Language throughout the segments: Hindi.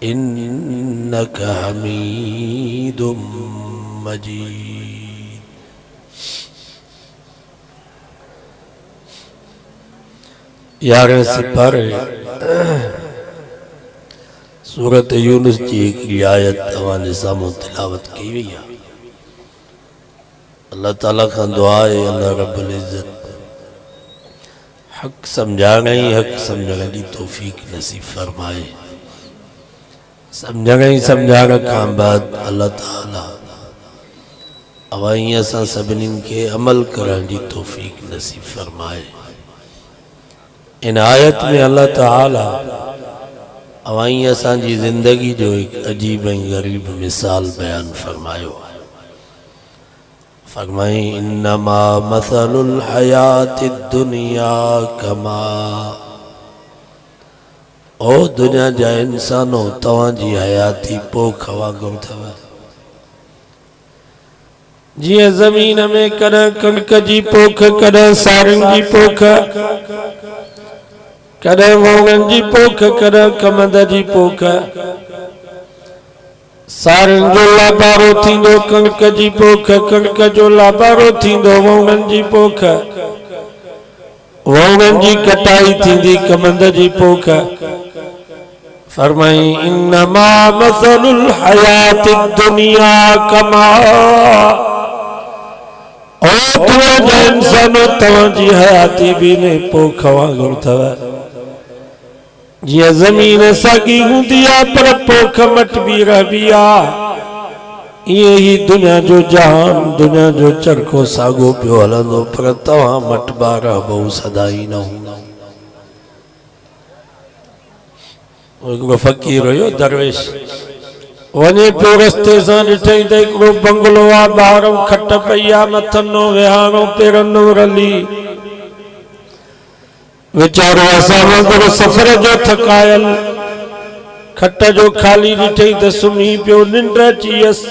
इन्नका हमीदुम मजीद। यार सिपारे सूरत यूनुस जी की आयत तवाने सामो तिलावत की हुई है। अल्लाह ताला का दुआ है अल्लाह रब्बुल इज्जत हक समझाने ही हक समझने की तौफीक नसीब फरमाए। समझने ही समझाने का बाद अल्लाह ताला अवाई असां सभिनीन के अमल करने की तौफीक नसीब फरमाए। इन आयत में अल्लाह ताला अवाई असां जी जिंदगी जो एक अजीब ऐं गरीब मिसाल बयान फरमायो। फरमाई इन्नमा मसलुल हयातिद दुनिया कमा, ओ दुनिया जा इंसानो तवांजी हयाती पोख वांगुरु थव। जिए जमीन में कॾहिं कणक जी पोख, कॾहिं सारंग जी पोख, कॾहिं वोंगन जी पोख, कॾहिं कमंद जी पोख। सारंग जो लाबारो थींदो कणक जी पोख, कणक जो लाबारो थींदो वोंगन जी पोख, वोंगन जी कटाई थींदी कमंद जी पोख। फरमाई इन्नमा मसलुल हयातिद दुनिया कमा, ओ तुझे इंसानो तवांजी हयाती भी ने पोख वांगुरु थव। जिया जमीन सागी हूंदी आ पर पोख मटबी रहबी आ, ये ही दुनिया जो जहान दुनिया जो चरखो सागो पियो हलंदो पर तव्हां मटबा रहबो सदाई न हूंदा। हिकिड़ो फ़कीर हुयो दरवेश, वञे पियो रस्ते सां ॾिठई त हिकिड़ो बंगलो आ, ॿाहिरों खट पई आ, मथनो विहाणो पेरनो रली। वीचारो असां वांगुरु सफ़र जो थकायल खट जो खाली ॾिठई त सुम्ही पियो, निंड अची वियसि।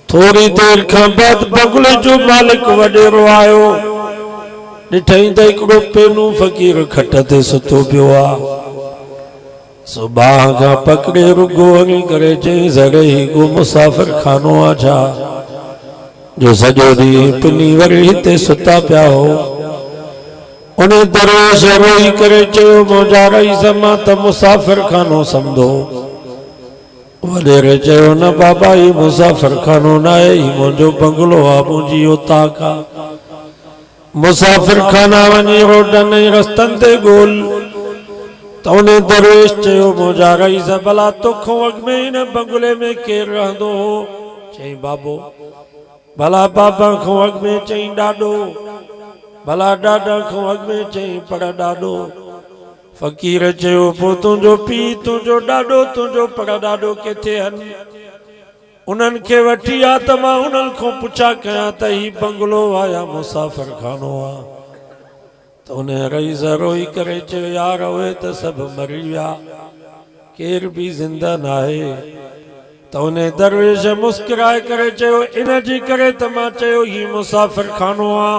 थोरी देर खां बाद बंगले जो मालिक वॾेरो आयो, ॾिठई त हिकिड़ो पेनू फ़कीर खट ते सुतो पियो आ। सो बाह खां पकड़े रुगो वञी करे चई सघे ही को मुसाफ़िर खानो आ छा, जो सॼो ॾींहुं पिनी वरी हिते सुता पिया हो। उन दरवेश रोई करे चयो मौजा रईस मां त मुसाफ़िर खानो समझो। वॾेरे चयो न बाबा ही मुसाफ़िर खानो न आहे, ही मुंहिंजो बंगलो आ, मुंहिंजी औताक आ। मुसाफ़िर खाना वञी रोडनि ऐं रस्तनि ते ॻोल्ह। त उन दरवेश चयो मौजा रईस भला तोखों अॻ में हिन बंगले में केरु रहंदो हो? चई बाबो। भला बाबा खां अॻ में? चई ॾाॾो। भला ॾाॾा खां अॻ में? चई पर ॾाॾो। फ़कीर चयो पोइ तुंहिंजो पीउ, तुंहिंजो ॾाॾो, तुंहिंजो पर ॾाॾो किथे आहिनि? उन्हनि खे वठी आ त मां उन्हनि खां पुछा कयां त ही बंगलो आ या मुसाफ़िर खानो आ। त उन रईस रोई करे चयो यार उहे त सभु मरी विया, केर बि ज़िंदा न आहे। त उन दरवेश मुस्कुराए करे चयो इन जी करे त मां चयो ही मुसाफ़िर खानो आ।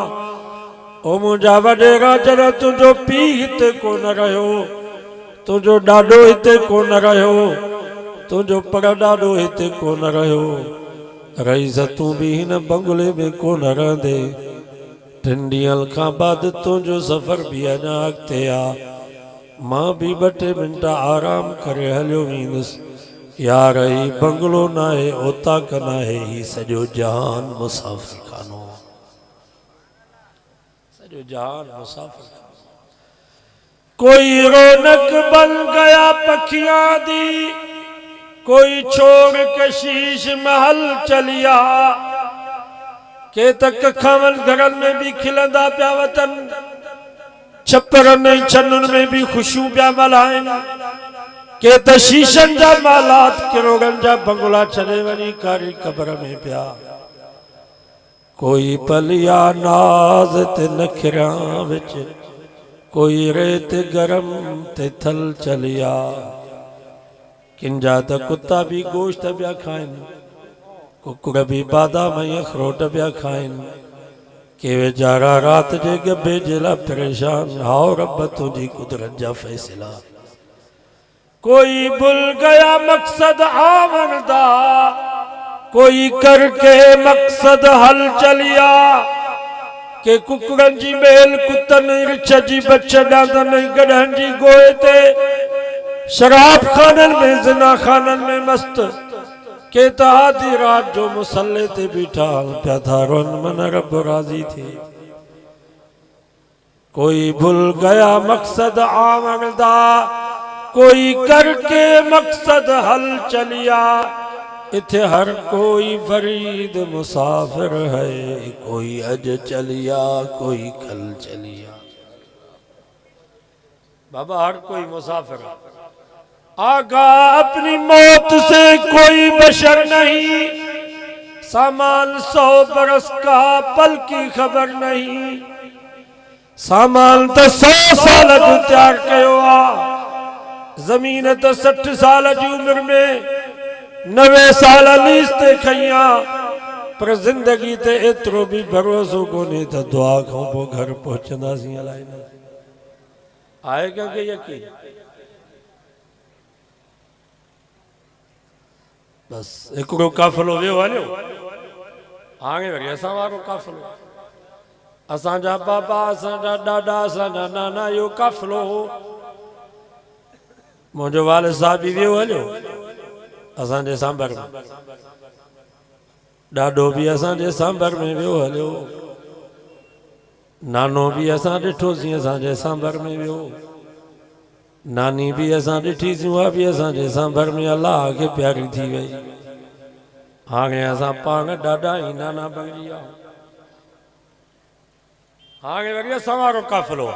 ओ मुंहिंजा वॾेरा जॾहिं तुंहिंजो पीउ हिते कोन रहियो, तुंहिंजो ॾाॾो हिते कोन रहियो, तुंहिंजो पर ॾाॾो हिते कोन रहियो, रईस तूं बि हिन बंगले में कोन रहंदे। 3 ॾींहंनि खां बाद तुंहिंजो सफ़र बि अञा अॻिते आ, मां बि 2-3 मिंट आराम करे हलियो वेंदुसि। यार ही बंगलो न आहे, औताक न आहे, ही सॼो जहान मुसाफ़िर खानो आहे, सॼो जहान मुसाफ़िर खानो। कोई रौनक बन गया पखियां दी, कोई छोड़ कशीश महल चलिया। के त कखावन घरनि में भी खिलंदा पिया वतन, छपरनि ऐं छनुनि में भी ख़ुशियूं पिया मल्हाइनि। के त शीशनि जा मालात किरोड़नि जा बंगला छॾे वञी कारी क़बर में पिया। कोई पलिया नाज़ ते नखरियां विच, कोई रेत गरम ते थल चलिया। किंजा त कुत्ता भी गोश्त पिया खाइनि, कुकुड़ भी बादाम ऐं अखरोट पिया खाइनि। के वेचारा रात जे गबे जे लाइ परेशान। हाओ रब तुंहिंजी कुदरत जा फ़ैसिला, कोई भूल गया मकसद आवन दा, कोई करके मकसद हल चलिया। के कुकड़न जी मेल कुतन रिछ जी बच्चा डांदन गढ़न जी गोए ते, शराब खानन में जिना खानन में मस्त। के आधी रात जो मुसल्ले ते बीठा प्या था रोन मन रब राजी थे। कोई भूल गया मकसद आवन दा, कोई करके मकसद हल चलिया। इथे हर कोई फरीद मुसाफिर है, कोई अज चलिया कोई कल चलिया। बाबा हर कोई मुसाफिर है, आगा अपनी मौत से कोई बशर नहीं। सामान 100 बरस का पल की खबर नहीं। सामान तो 100 साल जो तैयार कयो आ, जमीन तो 60 साल की उम्र में 90 साल लीस्ते खैया। पर जिंदगी ते एतरो भी भरोसो कोने तो दुआ खां पो घर पहुंचंदासीं अलाए न आएगा के यकीन। बस एकड़ो काफिलो वियो हलियो, हाणे वरी असां वारो काफिलो। असांजा बाबा, असांजा ॾाॾा, असांजा नाना इहो काफिलो हो। मुंहिंजो वालिद साहब बि वियो हलियो असांजे सांभर में, ॾाॾो बि असांजे सांभर में वियो हलियो, नानो बि असां ॾिठोसीं असांजे सांभर में वियो, नानी भी असां ॾिठीसीं उहा बि असांजे सांभर में अलाह खे प्यारी थी वई। हाणे असां पाण ॾाॾा ई नाना बणिजी विया। हाणे वरी असां वारो काफ़िलो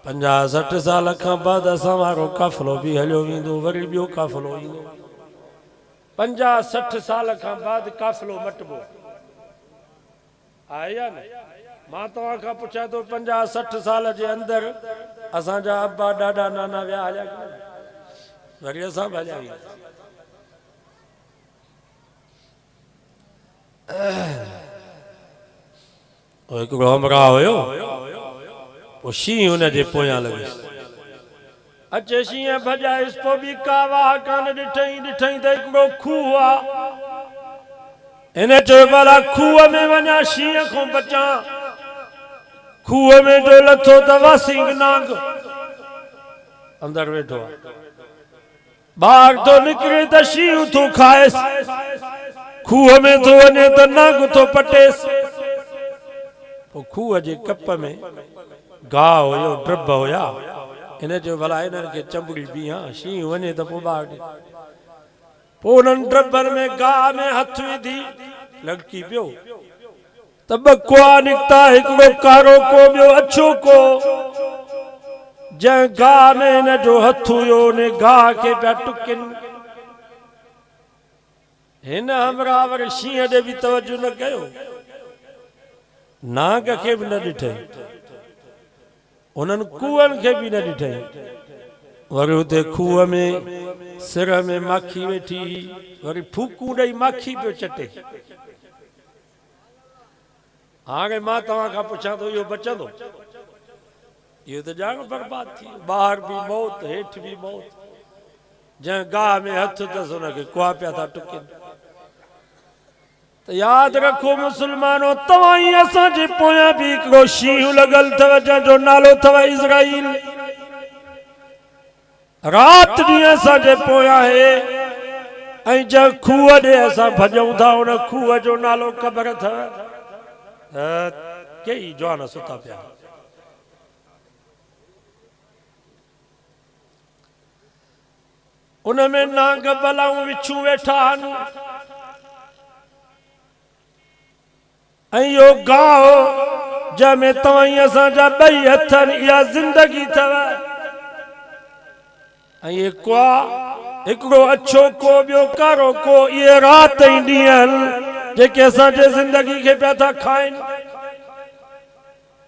50-60 साल खां बाद असां वारो काफ़िलो बि हलियो वेंदो, वरी ॿियो काफ़िलो ईंदो। 50-60 साल खां बाद काफ़िलो मटिबो आहे या न? मां तव्हां खां पुछां थो 50-60 साल जे अंदरि असांजा अब्बा ॾाॾा नाना विया हलिया कि न? वरी असां बि हलिया वेंदा। हिकिड़ो हमरा हुयो, पोइ शींहुं हुनजे पोयां लॻियुसि। अचे शींहुं भॼायुसि, पोइ बि का वाह कान ॾिठई त हिकिड़ो खूह आहे। हिन चयो भला खूह में वञा शींहुं खां बचां। खूह में जो लथो त वासिंग नांग अंदरि वेठो आहे, ॿाहिरि थो निकिरे त शींहुं थो खाएसि, खूह में थो वञे त नांग थो पटेसि। पोइ खूह जे कप में गाह हुयो, ड्रब हुया। हिन चयो भला हिननि खे चंबड़ी बीहां, शींहुं वञे त पोइ ॿाहिरि। पोइ उन्हनि ड्रबनि में गाह में हथ विधी लड़की पियो त ॿ कुआ निकिता, हिकिड़ो कारो को ॿियो अछो को। जंहिं गाह में हिन जो हथ हुयो उन गाह खे पिया टुकिन। हिन हमरा वरी शींहं ॾे बि तवजो न कयो, नांग खे बि न ॾिठई, उन्हनि कुअनि खे बि न ॾिठई। वरी हुते खूह में सिर में माखी वेठी, वरी फूकूं ॾेई माखी पियो चटे। हाणे मां तव्हां खां पुछां थो, इहो बचंदो? इहो त ॼाण बर्बाद थी, ॿाहिरि बि मौत, हेठि बि मौत। जंहिं गाह में हथ अथसि हुनखे कुआ पिया था टुकिन। त यादि रखो मुस्लमानो, तव्हां ई असांजे पोयां बि हिकिड़ो शींहुं लॻल अथव जंहिंजो नालो अथव इज़राइल। रात ॾींहुं असांजे पोयां आहे, ऐं जंहिं खूह ॾे असां भॼूं था उन खूह जो नालो ख़बर अथव? कई जवान सुता पिया। उनमें नांग बलाऊं विछूं वेठा आहिनि, ऐं इहो गाह जंहिंमें तव्हां ई असांजा 2 हथ आहिनि, इहा ज़िंदगी अथव। ऐं इहे कुआ, हिकिड़ो अछो को ॿियो कारो को, इहे राति ऐं ॾींहं आहिनि जेके असांजे ज़िंदगी खे पिया था खाइनि।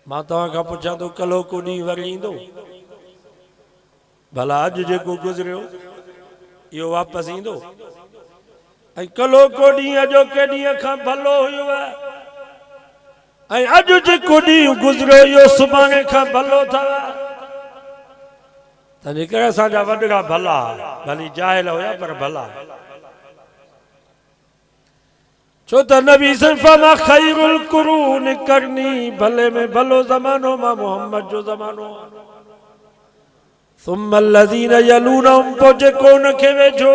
मां तव्हां खां पुछां थो, कलो को ॾींहुं वरी ईंदो? भला अॼु जेको गुज़रियो इहो वापसि ईंदो? ऐं कलो को ॾींहुं अॼोके ॾींहं खां भलो हुयो, ऐं अॼु जेको ॾींहुं गुज़रियो इहो सुभाणे खां भलो अथव। तंहिंजे करे असांजा वॾड़ा भला भली जाहिल हुया पर भला छो त नबी फरमा खैरुल कुरून करनी भले में भलो ज़मानो मां मोहम्मद जो ज़मानो सुम्मल लज़ीन यलूनहुम पोइ जेको उनखे वेझो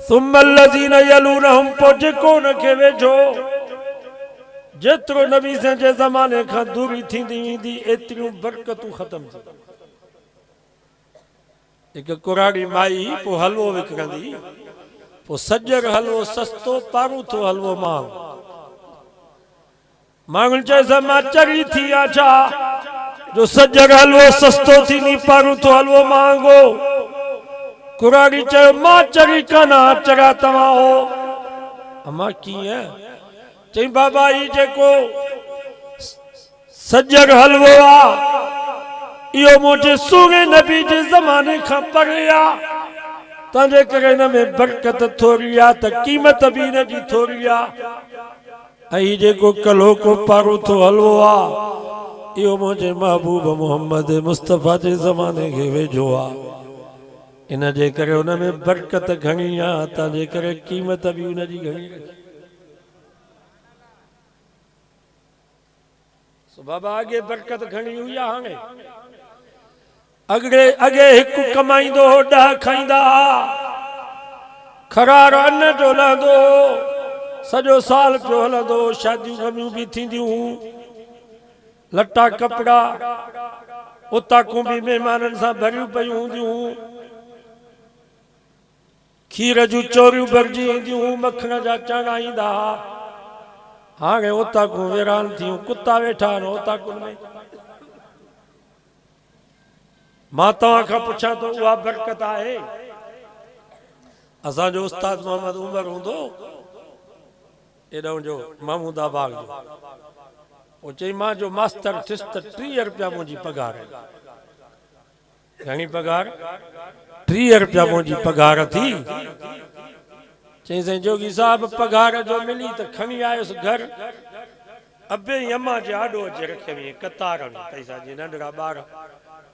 सुम्मल लज़ीन यलूनहुम पोइ जेको उनखे वेझो जेतिरो नबी जे ज़माने खां दूरी थींदी वेंदी एतिरियूं बरकतूं ख़त्म थी हिकु कुराड़ी माई पोइ हलवो विकिणंदी पोइ सॼर हलवो सस्तो पारूथो हलवो महांगो माण्हुनि चइसि मां चरी थी आहियां छा जो सॼर हलवो सस्तो थींदी पारूथो हलवो महांगो कुराड़ी चयो मां चरी कान्हा चरिया तव्हां हो अमा कीअं चई बाबा ही जेको सॼर हलवो आहे इहो मुंहिंजे सुहिणे नबी जे ज़माने खां परे आहे तंहिंजे करे हिन में बरकत थोरी आहे त क़ीमत बि हिन जी थोरी आहे ऐं जेको कलो को पारूथो हलवो आहे इहो मुंहिंजे महबूब मोहम्मद मुस्तफ़ा जे ज़माने खे वेझो आहे इन जे करे हुन में बरकत घणी आहे तंहिंजे करे क़ीमत बि हुन जी घणी बाबा अॻे बरकत घणी हुई आहे हाणे अगे हिकु कमाईंदो हो 10 खाईंदा खरार अन्न जो हलंदो सॼो साल पियो हलंदो शादियूं गमियूं बि थींदियूं लटा कपिड़ा उतां बि महिमाननि सां भरियूं पयूं हूंदियूं खीर जूं चोरियूं भरिजी ईंदियूं मखण जा चाणा ईंदा हाणे उतां वेरान थियूं कुता वेठा आहिनि उतां में मां तव्हां खां पुछां थो उहा बरकत आहे असांजो उस्ताद मोहम्मद उमर हूंदो एॾो जो महमूदाबाग जो वो चई मां जो मास्टर थियुसि त 30 रुपया मुंहिंजी पगार घणी पगार 30 रुपया मुंहिंजी पगार थी चई साईं जोगी साहब पगार जो मिली त खणी आयुसि घर अबे अम्मा जे आॾो अचे रखे हुई कतार में पैसा जी नंढड़ा ॿार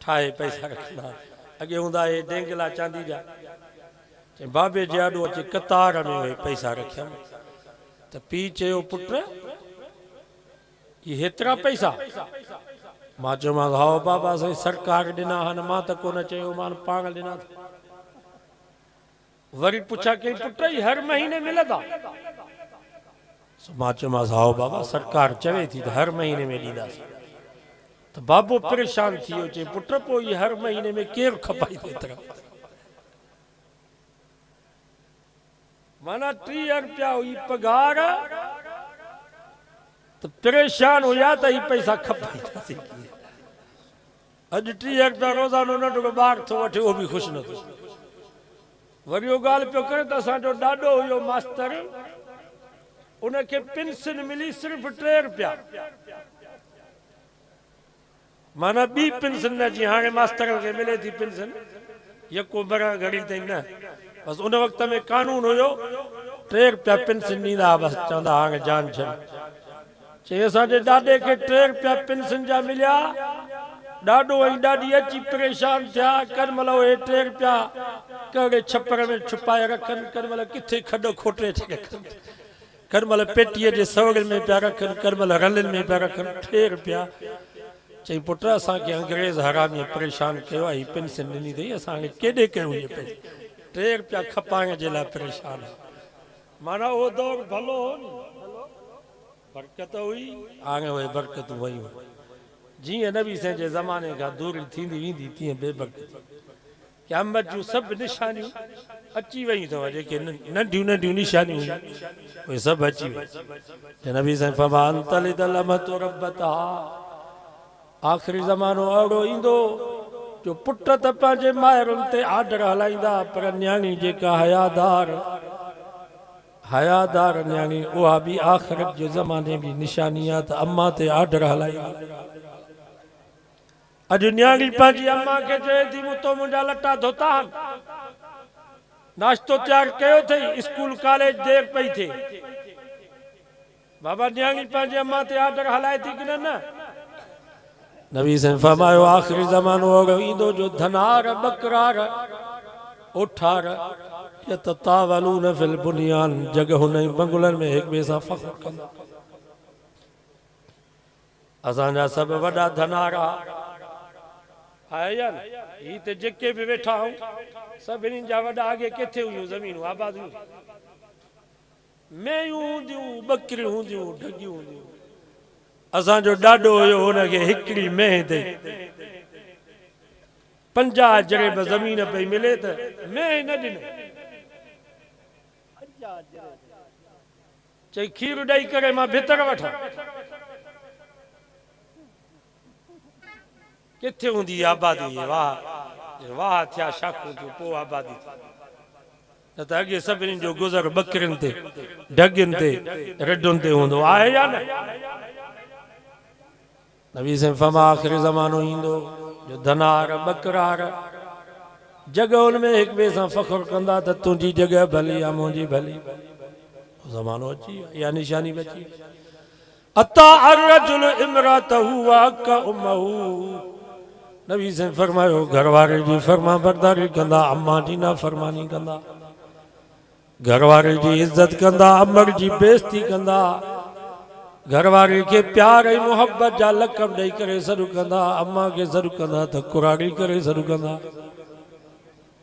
ठाहे पैसा रखंदा अॻे हूंदा हे डेंगला चांदी जा चई बाबे जे आॾो अचे कतार में उहे पैसा रखिया त पीउ चयो पुट ये हेतिरा पैसा मां चयोमांसि हा बाबा साईं सरकार ॾिना आहिनि मां त कोन चयो मान पाण ॾिना वरी पुछा कई पुट हर महीने मिलंदा मां चयोमांसि हा बाबा सरकार चवे थी त हर महीने में ॾींदासीं त बाबो परेशान थी वियो चई पुट पोइ हर महीने में केरु खपाईंदो एतिरा माना 30 रुपया हुई पगार तो परेशान हुया त ही पैसा खपाईंदासीं अॼु 30 रुपया रोज़ानो नंढो ॿार थो वठे उहो बि ख़ुशि न थो वरी उहो ॻाल्हि पियो करे त असांजो ॾाॾो हुयो मास्तर उनखे पेंशन मिली सिर्फ़ 3 रुपया माना ॿी पेंशन न जी हाणे मास्टर खे मिले थी पेंशन यको भरण घड़ी ताईं न बसि उन वक़्त में कानून हुयो 3 रुपया पेंशन ॾींदा बसि चवंदा हाणे जान छॾ चई असांजे ॾाॾे खे 3 रुपया पेंशन जा मिलिया ॾाॾो ऐं ॾाॾी अची परेशान थिया कर महिल उहे 3 रुपया कहिड़े छपर में छुपाए रखनि कर महिल किथे खॾो खोटे रखनि कर महिल पेटीअ जे सवड़े में पिया रखनि कर महिल रलनि में पिया रखनि 3 रुपया चई पुट असांखे अंग्रेज़ हरामीअ परेशान कयो आहे पेंशन ॾिनी अथई असांखे केॾे कयूं इहे पैसे 3 रुपया खपाइण जे लाइ परेशान माना उहो दौर भलो हो नी बरकत हुई हाणे उहे बरकतूं वयूं जीअं नबी साईं जे ज़माने खां दूरी थींदी वेंदी तीअं बेबरकत क़यामत जूं सभु निशानियूं अची वयूं अथव जेके नंढियूं नंढियूं निशानियूं हुयूं उहे सभु अची वियूं नबी साईं फरमा अंतल लमतो रबता आख़िरी ज़मानो अहिड़ो ईंदो जो पुट त पंहिंजे माइरुनि ते आर्डर हलाईंदा पर न्याणी जेका हयादार न्याणी उहा बि आख़िरत जो ज़माने जी निशानी आहे त अम्मा ते आर्डर हलाईंदा अॼु न्याणी पंहिंजी अम्मा खे चए थी मूं तो मुंहिंजा लटा धोता आहिनि नाश्तो तयारु कयो अथई स्कूल कॉलेज देरि पई थिए बाबा न्याणी पंहिंजी अम्मा ते आर्डर हलाए थी की न नबी से फरमायो आखिरी ज़मानो ईंदो जो धनार बकरार उठार यततावलून फिल बुनियान जगह नहीं बंगुलन में एक ॿिए सां फ़ख्र कंदा। असांजा सब वॾा धनारा आहे या न ही ते जेके भी वेठा हूं सभिनी जा वॾा आगे किथे हुयूं ज़मीनूं आबाद हुयूं मेयूं हूंदियूं बकरियूं हूंदियूं ढगियूं हूंदियूं। असांजो ॾाॾो हुयो हुनखे हिकिड़ी मेंह ते 50 जरेब ज़मीन पई मिले त मेंह न ॾिनो चई खीर ॾेई करे मां भितर वठां किथे हूंदी आबादी वाह वाह थिया शाखूं थियूं पोइ आबादी न त अॻे सभिनी जो गुज़र बकरियुनि ते ढगियुनि ते रॾुनि ते हूंदो आहे या न। नबी से फरमा आखिरी ज़मानो ईंदो जो धनार बकरार जगह में एक ॿिए सां फ़ख्र कंदा त तुंहिंजी जगह भली या मुंहिंजी भली। ज़मानो अची या निशानी बची अता अर्रजुल इमरातहु व अक उम्महु। नबी से फरमायो घर वारे जी फरमा बरदारी कंदा अम्मा जी ना फरमानी कंदा घर वारे जी इज्जत कंदा अमर जी बेइज्जती कंदा घर वारे के प्यार ऐं मोहब्बत जा लक़ब ॾेई करे सॾु कंदा अम्मा के सॾु कंदा त कुराड़ी करे सॾु कंदा।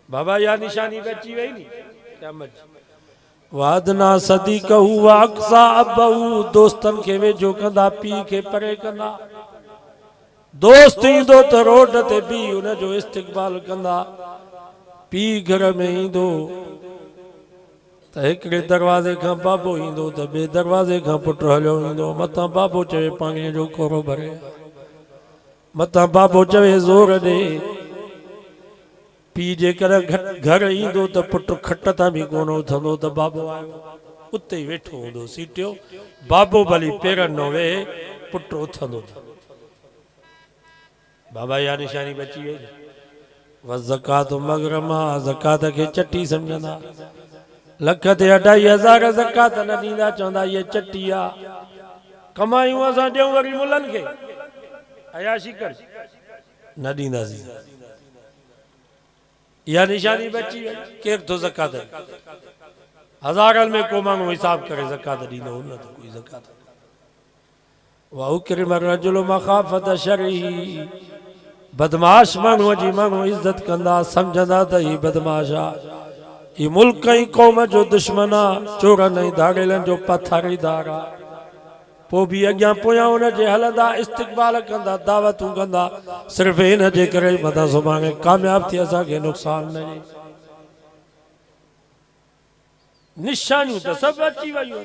बाबा या निशानी बची वई नी क़यामत वादना सदी कहू अक्सा अबहू दोस्तन के वेझो कंदा पी के परे कंदा दोस्त ईंदो त रोड ते बि उन जो इस्तक़बाल कंदा पी घर में ईंदो त हिकिड़े दरवाज़े खां बाबो ईंदो त ॿिए दरवाज़े खां पुट हलियो ईंदो मथां बाबो चवे पाणीअ जो कोरो भरे मथां बाबो चवे ज़ोर ॾे पी जेकर घर ईंदो त पुट खट तां बि कोन उथंदो त बाबो आयो उते ई वेठो हूंदो सीटियो बाबो भली पेरनि न वेहे पुट उथंदो। बाबा या निशानी बची वई व ज़कात मगरमा ज़कात के चट्टी समझंदा लख ते 2.5 ज़कात न ॾींदा चवंदा ये चट्टी आहे कमायूं असां ॾियूं वरी मुलनि खे अयाशी कर न ॾींदासीं। इहा निशानी बची वई केरु थो ज़कात 1000 में को माण्हू हिसाब करे ज़कात ॾींदो न त कोई ज़कात वा उकरिम रजुल मखाफत शरही बदमाश माण्हूअ जी माण्हू इज्जत कंदा समझंदा त ही बदमाश आहे ही मुल्क ऐं क़ौम जो दुश्मन आहे चोरनि ऐं धाड़ेलनि जो पथारीदार आहे पोइ बि अॻियां पोयां हुनजे हलंदा इस्तक़बाल कंदा दावतूं कंदा सिर्फ़ु हिन जे करे मथां सुभाणे कामयाब थी असांखे नुक़सान न ॾे। निशानियूं त सभु अची वयूं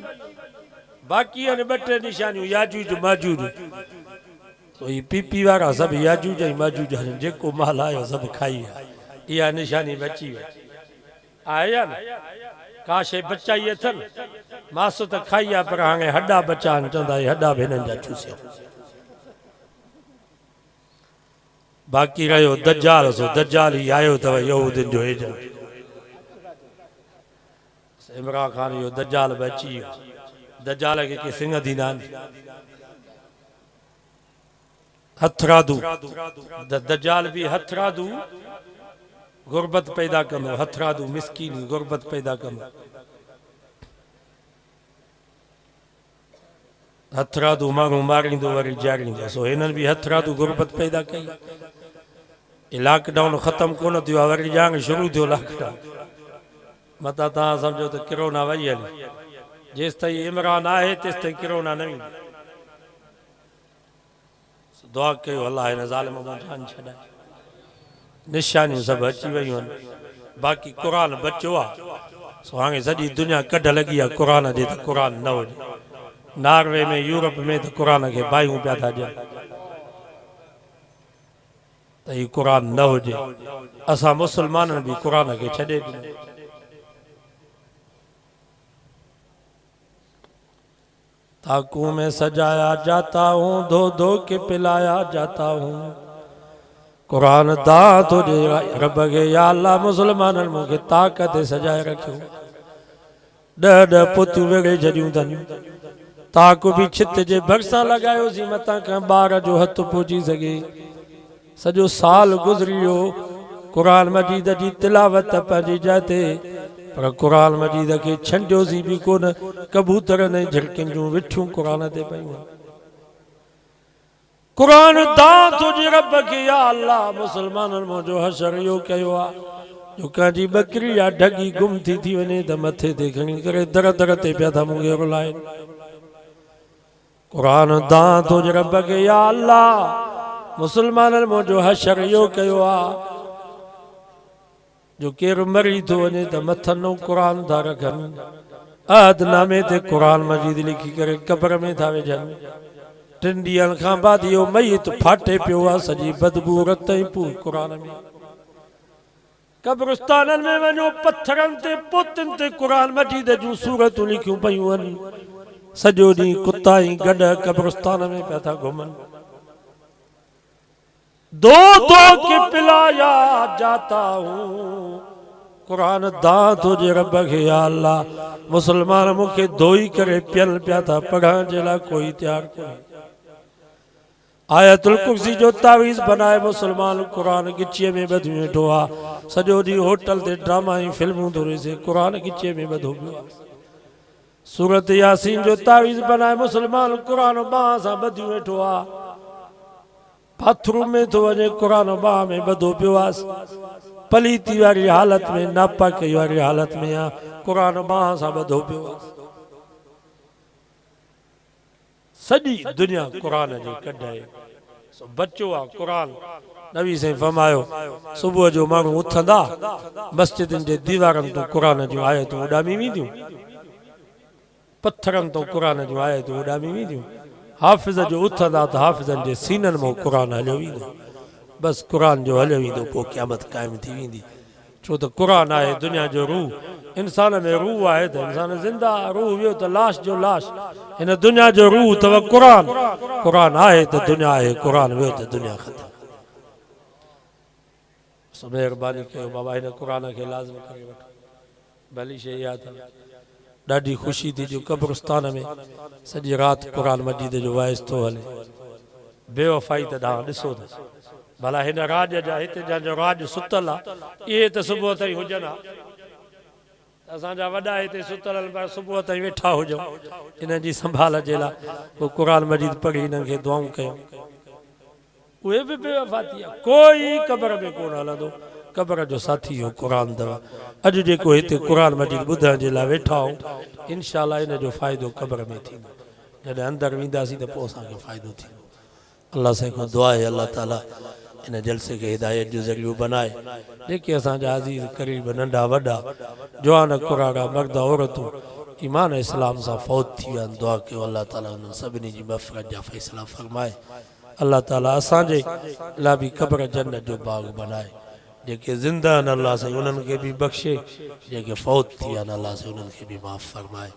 बाक़ी आहिनि 2-3 निशानियूं याजूज माजूज ही पीपी वारा सभु याजूज ऐं माजूज आहिनि जेको माल आयो सभु खाई इहा निशानी बची वई आहे या न का शइ बचाई अथनि मास त खाई आहे पर हाणे हॾा बचा आहिनि चवंदा हॾा बि हिननि जा चूसिया। बाक़ी रहियो दज्जाल सो दज्जाल ही आयो अथव यहूदियुनि जो एजेंट इमरान ख़ान इहो दज्जाल बि अची वियो दज्जाल खे के सिंह ॾींदा आहिनि हथरादू दज्जाल भी हथरादू गुरबत पैदा कंदो हथरादू मिसकीन गुरबत पैदा कंदो हथरादू माण्हू मारींदो वरी जारींदो सो हिननि भी हथरादू गुरबत पैदा कई लॉकडाउन ख़त्म कोन थियो आहे वरी जांग शुरू थियो लॉकडाउन मता तव्हां सम्झो त किरोना वई हली जेसि ताईं इमरान आहे तेसि ताईं किरोना न ईंदी दुआ कयो अल्लाह हिन ज़ालिम मां जान छॾाए निशानियूं सभु अची वयूं आहिनि बाक़ी क़ुरान बचियो आहे सो हाणे सॼी दुनिया कढ लॻी आहे क़ुरान जे त क़ुरान न हुजे नॉर्वे में यूरोप में त क़ुरान खे बाहियूं पिया था ॾियनि त हीउ क़ुरान न हुजे असां मुस्लमाननि बि क़ुरान खे छॾे ॾिनो ताकू में सजाया जाता हूँ धो धो के पिलाया जाता हूँ कुरान दा तुझे रब के या अल्लाह मुसलमाननि मूंखे ताक़त सजाए रखियो 10 पुतियूं वेड़े छॾियूं अथनि ताको भी छित जे भरसा लगायोसीं मतां खां ॿार जो हथ पहुची सघे। सॼो साल गुज़री वियो क़ुरान मजीद जी तिलावत पंहिंजी जाइ ते, पर क़ुरान मजीद खे छंडियोसीं बि कोन। कबूतर ने झिड़कियुनि जूं विठियूं क़ुरान ते पयूं। क़ुरान दात हुजे रब खे, या अल्लाह मुसलमाननि मुंहिंजो हशर इहो कयो आहे जो कंहिंजी ॿकरी या ढगी गुम थी वञे त मथे ते खणी करे दर दर ते पिया था मुंगे रुलाइनि। क़ुरान दात हुजे रब खे, या अल्लाह मुसलमाननि मुंहिंजो हशर इहो कयो आहे जो केरु मरी थो वञे त मथनि नओं क़ुरान था रखनि, अहदनामे ते क़ुरान मजीद लिखी करे क़ब्र में था विझनि। 3 ॾींहंनि खां बाद इहो मयत फाटे पियो आहे, सॼी बदबू रत ई पूरी क़ुरान में। कब्रिस्ताननि में वञो, पत्थरनि ते पोतनि ते क़ुरान मजीद जूं सूरतूं लिखियूं पयूं आहिनि। सॼो ॾींहुं कुता ई गॾ कब्रिस्तान में पिया था घुमनि। दो दो के पिलाया जाता हूँ, क़ुरान दात हुजे रब खे, या अल्लाह मुसलमान मूंखे धोई करे पियल पिया था, पढ़ण जे लाइ कोई तयारु कोन्हे। आयतुल कुर्सी जो तावीज़ बनाए मुसलमान क़ुरान गिचीअ में ॿधी वेठो आहे। सॼो ॾींहुं होटल ते ड्रामा ऐं फिल्मूं थो ॾिसे, क़ुरान गिचीअ में ॿधो पियो आहे। सूरत यासीन जो तावीज़ बनाए मुसलमान क़ुरान बाह सां ॿधी वेठो आहे। बाथरूम में थो वञे, क़ुरान बाह में ॿधो पियो आहे। पलीती वारी हालत में, नापाकी वारी हालत में आहे, क़ुरान बाह सां ॿधो पियो आहे। सॼी दुनिया क़ुरान जी कढाए बचो आहे क़ुरान। नबी साईं फरमायो, सुबुह जो माण्हू उथंदा, मस्जिदनि जे दीवारनि तो क़ुरान जूं आयतूं उॾामी वेंदियूं, पत्थरनि तो क़ुरान जूं आयतूं उॾामी वेंदियूं। हाफ़िज़ जो उथंदा त हाफ़िज़नि जे सीननि मां क़ुरान हलियो वेंदो। बसि क़ुरान जो हलियो वेंदो, पोइ क़यामत क़ाइमु थी वेंदी। छो त क़ुरान आहे दुनिया जो रूह। इंसान में रूह आहे त इंसान ज़िंदा, रूह वियो त लाश जो लाश। हिन दुनिया जो रूह अथव क़ुरान। क़ुरान आहे त दुनिया आहे, क़ुरान वियो त दुनिया ख़तमु। महिरबानी कयो बाबा, हिन क़ुरान खे लाज़िम करे वठो। भली शइ इहा अथव, ॾाढी ख़ुशी थी जो कब्रिस्तान में सॼी राति क़ुरान मजीद जो वाइस थो हले। बेवफ़ाई त ॾांहुं ॾिसो त भला हिन राज जा, हिते जंहिंजो राज सुतल आहे, इहे त सुबुह ताईं हुजनि हा। असांजा वॾा हिते सुतल आहिनि, पर सुबुह ताईं वेठा हुजूं इन्हनि जी संभाल जे लाइ। पोइ क़ुरान मजीद पढ़ी हिननि खे दुआऊं कयूं। उहे बि बेवफ़ा थी विया। कोई क़ब्र में कोन हलंदो, क़ब्र जो साथी हो क़ुरान अथव। अॼु जेको हिते क़ुरान मजीद ॿुधण जे लाइ वेठा आहियूं, इनशाअल्लाह इन जो फ़ाइदो क़ब्र में थींदो। जॾहिं अंदरि वेंदासीं त पोइ असांखे फ़ाइदो थींदो। अल्लाह साईं खां दुआ आहे, अल्लाह ताला इन जलसे खे हिदायत जो ज़रियो बनाए। जेके असांजा अज़ीज़ क़रीब नंढा वॾा जवान कुराड़ा मर्द औरतूं ईमान इस्लाम सां फ़ौत थी विया आहिनि, दुआ कयो अल्लाह ताला उन्हनि सभिनी जी मग़फ़िरत जा फ़ैसिला फ़रमाए। अल्लाह ताला असांजे लाइ बि क़ब्र जन्नत जो बाग़ बनाए। जेके ज़िंदा आहिनि अल्लाह साईं उन्हनि खे बि बख़्शे, जेके फ़ौत थी विया आहिनि अल्लाह साईं उन्हनि खे बि माफ़ फ़रमाए।